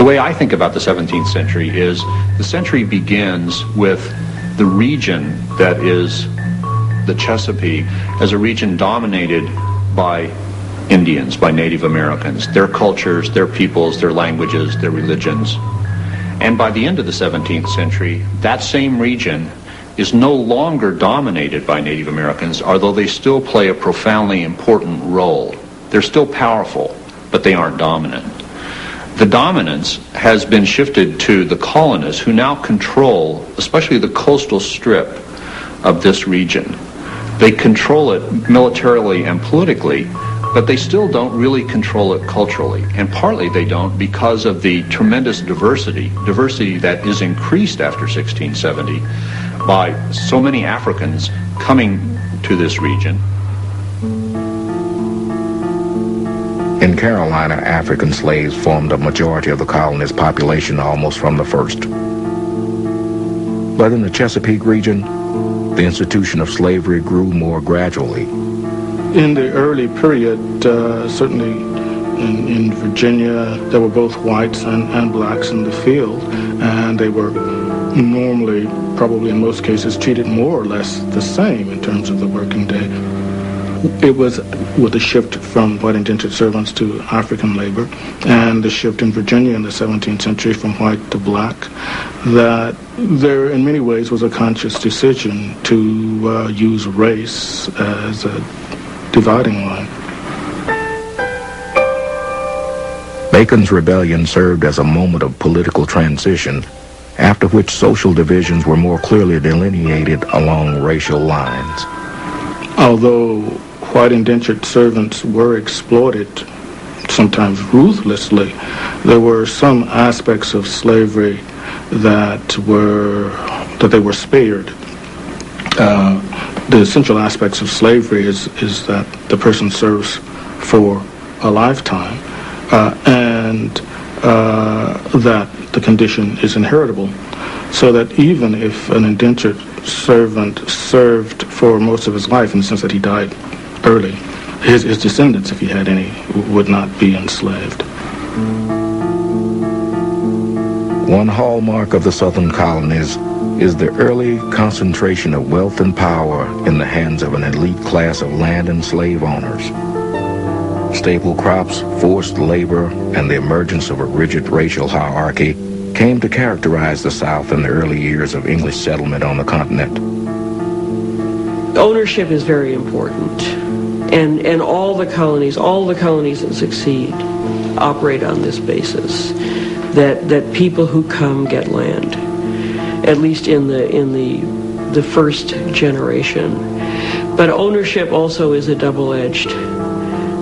way I think about the 17th century is the century begins with the region that is the Chesapeake as a region dominated by Indians, by Native Americans, their cultures, their peoples, their languages, their religions. And by the end of the 17th century, that same region is no longer dominated by Native Americans, although they still play a profoundly important role. They're still powerful, but they aren't dominant. The dominance has been shifted to the colonists, who now control, especially the coastal strip of this region. They control it militarily and politically, but they still don't really control it culturally. And partly they don't because of the tremendous diversity that is increased after 1670 by so many Africans coming to this region. In Carolina, African slaves formed a majority of the colony's population almost from the first. But in the Chesapeake region, the institution of slavery grew more gradually. In the early period, certainly in Virginia, there were both whites and blacks in the field, and they were normally, probably in most cases, treated more or less the same in terms of the working day. It was with the shift from white indentured servants to African labor and the shift in Virginia in the 17th century from white to black that there in many ways was a conscious decision to use race as a dividing line. Bacon's rebellion served as a moment of political transition, after which social divisions were more clearly delineated along racial lines. Although white indentured servants were exploited, sometimes ruthlessly, there were some aspects of slavery that they were spared. The essential aspects of slavery is that the person serves for a lifetime and that the condition is inheritable, so that even if an indentured servant served for most of his life, in the sense that he died early, his descendants, if he had any, would not be enslaved. One hallmark of the southern colonies is the early concentration of wealth and power in the hands of an elite class of land and slave owners. Staple crops, forced labor, and the emergence of a rigid racial hierarchy came to characterize the South in the early years of English settlement on the continent. Ownership is very important, and all the colonies that succeed operate on this basis, that people who come get land, at least in the first generation. But ownership also is a double-edged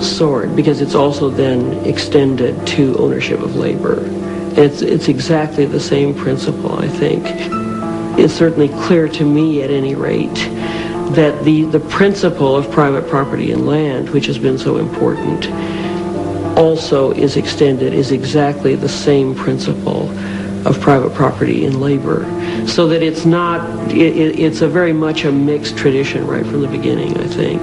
sword, because it's also then extended to ownership of labor. It's exactly the same principle, I think. It's certainly clear to me, at any rate, that the principle of private property in land, which has been so important, also is exactly the same principle of private property in labor. So that it's a very much a mixed tradition right from the beginning, I think.